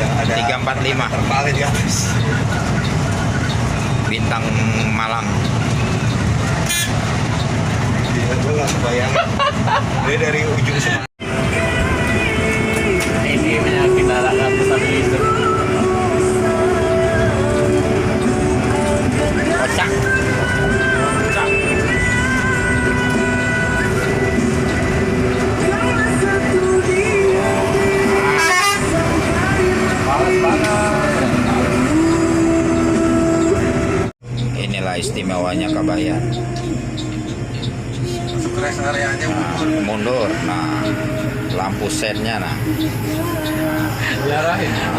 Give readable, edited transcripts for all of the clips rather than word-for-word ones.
ada 345 terpalit di atas. Bintang Malang. Dia gue nggak kebayang. Dia dari ujung Semarang. Ini penyakit darah ratusan liter. Kocak. Inilah istimewanya Kabayan. Masuk ke rest areanya Mundur. Nah, lampu sennya nah.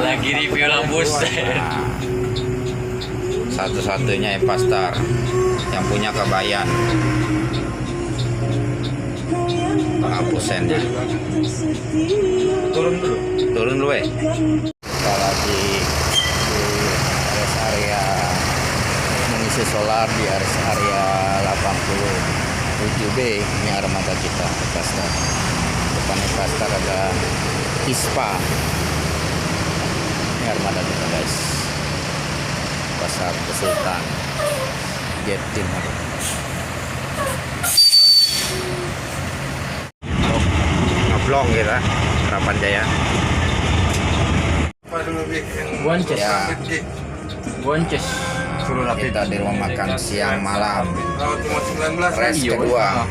Lagi review lampu sen. Nah, satu-satunya Epastar yang punya Kabayan. Lampu sennya. turun dulu. Turun dulu kita lagi di rest area mengisi solar di rest area 87B. Ini armada kita Epastar. Depan Epastar ada Ispa. Ini armada kita guys. Pasar Kesultan Jet Timur. Ngeblong kita Harapan Jaya. Apa dulu Bi? Bonces. Ya. Bonces. Suruh lapis. Kita di rumah makan siang malam. Rawat cuma 19 kan? Res kedua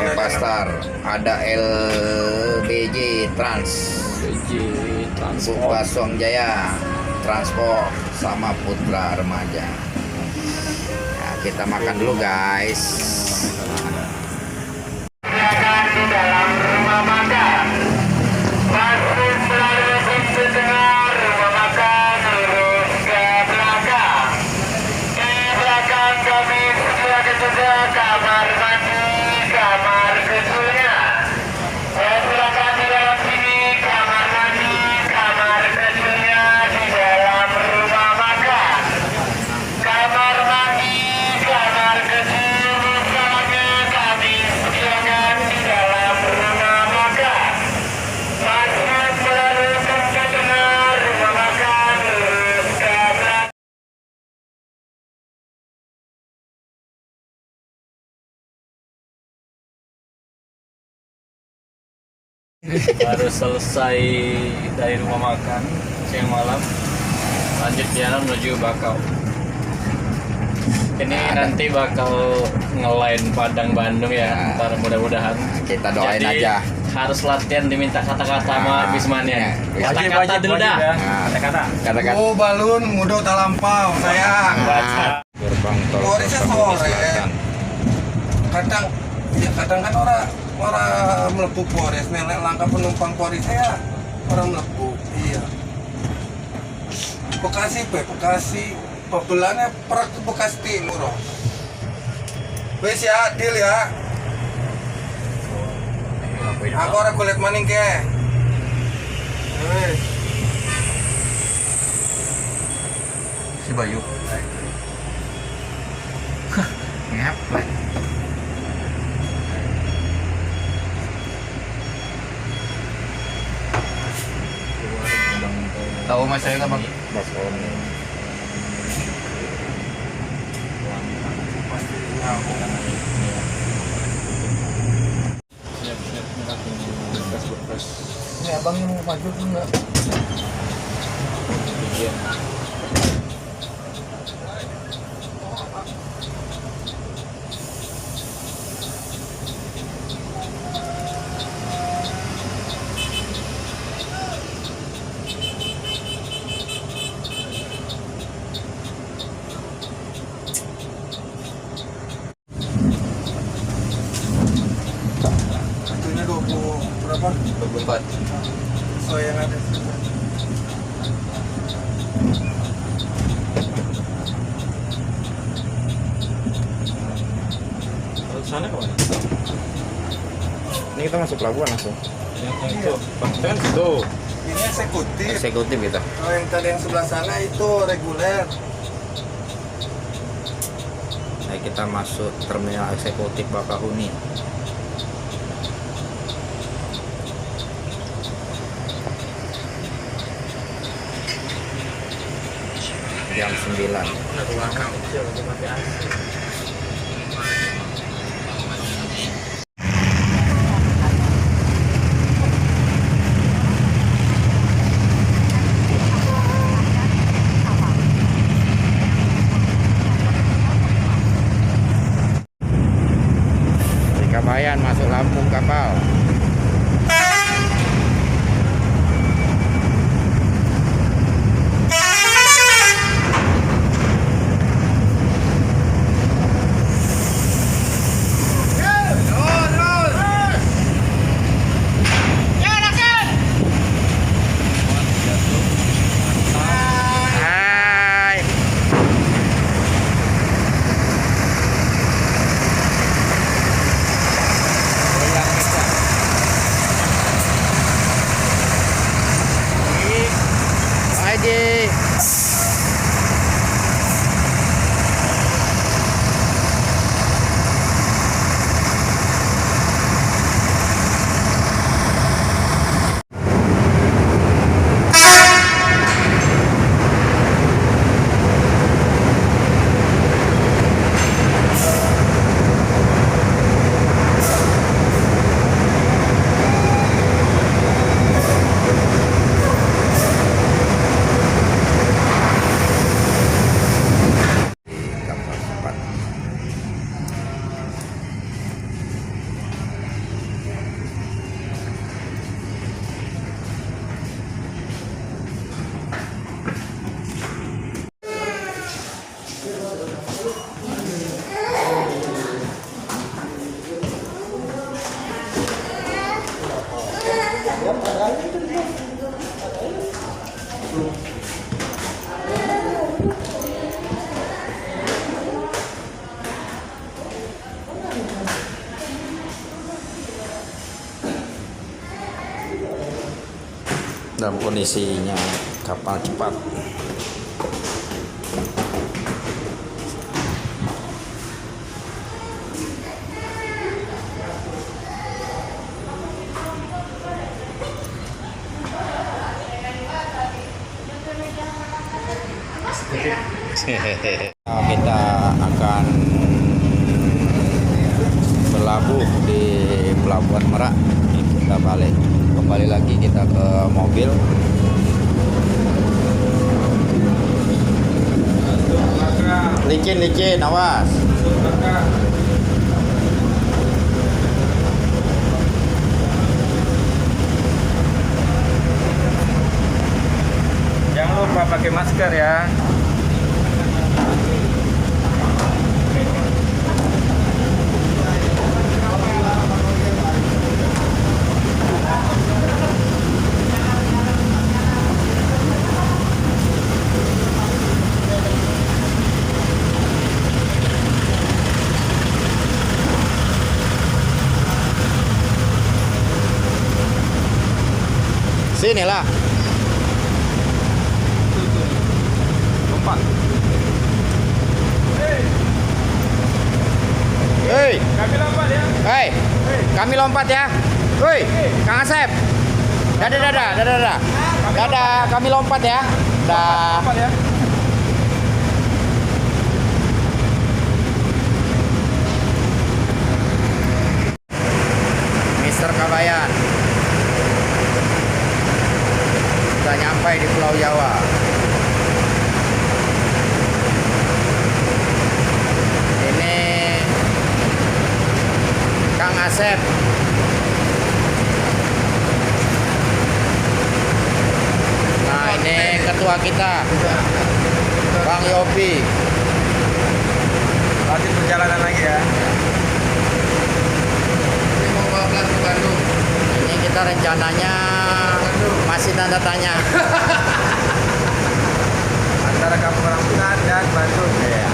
Epastar. Ada LBJ Trans, Transport. Basong Jaya Transport sama Putra Remaja. Ya, kita makan dulu guys. Di dalam rumah makan masuk melalui pintu tengah rumah makan lurus ke belakang. Di belakang kami sebelah ketiga kamar mandi, kamar kecilnya. Silakan di dalam sini kamar mandi, kamar kecilnya di dalam rumah makan. Kamar mandi, kamar kecil semuanya kami sediakan di dalam rumah makan. Masuk melalui pintu tengah rumah makan lurus ke belakang. Baru selesai dari rumah makan siang malam, lanjut jalan menuju Bakau. Ini nanti bakal ngelain Padang Bandung ya, ntar mudah-mudahan. Kita doain Jadi, aja. harus latihan diminta kata-kata sama Bismania. Kata-kata dulu dah. Kata-kata. Kata-kata. Oh balun, mudah tak lampau sayang. Baca. Gerbang tol Porisnya Sukabumi sore. Selatan. Kadang kan orang melepuh Poris, nenek langkah penumpang Poris ya orang melepuh. Iya. Bekasi pebelannya perak ke Bekasi Timur. Wes ya, deal ya. Aku orang kulit maning ke. Wes. Si Bayu. Ngap. Tahu mas saya bang? Ini abang yang mau maju enggak? Satunya 20 berapa? 24. Oh yang ada. Kalau sana kemana? Ini kita masuk pelabuhan langsung. Yang itu, kan situ. Ini eksekutif. Eksekutif kita. Kalau yang tadi yang sebelah sana itu reguler. Nah, kita masuk terminal eksekutif Bakahuni. jam 9. Kabayan masuk Lampung kapal. Hai. Aji. Kapal cepat. Dalam kondisinya kapal cepat. Kita akan berlabuh di Pelabuhan Merak. Kita balik kembali lagi kita ke mobil. Licin, awas. Jangan lupa pakai masker ya. Sinilah. Lompat. Hei, Kami lompat ya. hei, kami lompat ya. Woi, Kang Asep. Dadah, kami lompat ya. Dah. Lompat ya. Mister Kabayan. Sudah nyampe di Pulau Jawa. Ini Kang Asep. Nah, ini ketua kita, Bang Yopi. Lanjut perjalanan lagi ya. Ini kita rencananya masih tanda tanya. Antara Kampung Rambutan dan Bandung. Iya.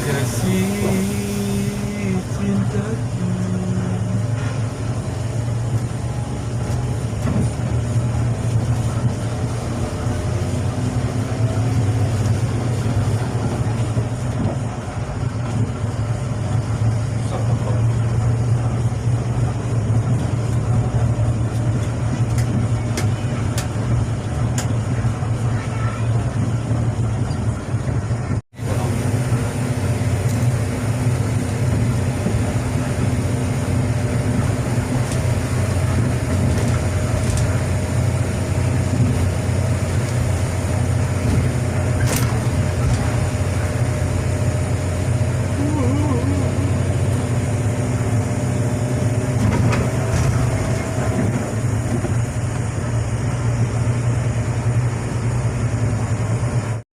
Kasih cintaku.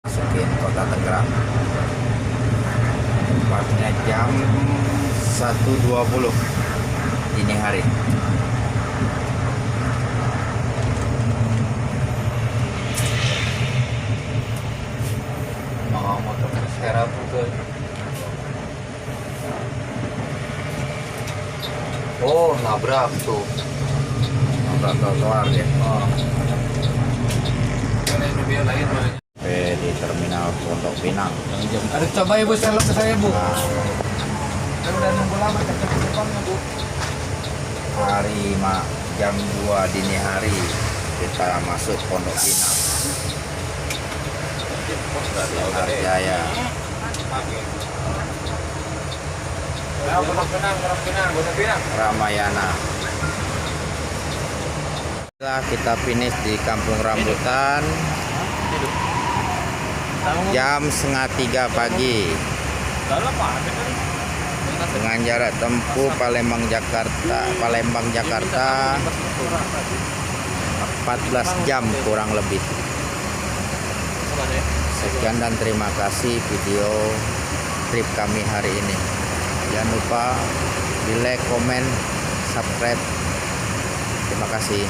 Masukin kota Tangerang. Tepatnya jam 1.20 dini hari. Mau motor serap tuh. Oh, nabrak tuh. Nabrak trotoar ya. Oh. Karena Indonesia lain mana? Di terminal Pondok Pinang. Aduh, coba ibu selok ke saya bu. Kan udah nunggu lama cek depannya bu. Hari jam 2 dini hari kita masuk Pondok Pinang. Jaya. Ramayana. Setelah kita finish di Kampung Rambutan jam 2:30 pagi dengan jarak tempuh Palembang Jakarta 14 jam kurang lebih. Sekian dan terima kasih video trip kami hari ini. Jangan lupa di like, komen, subscribe. Terima kasih.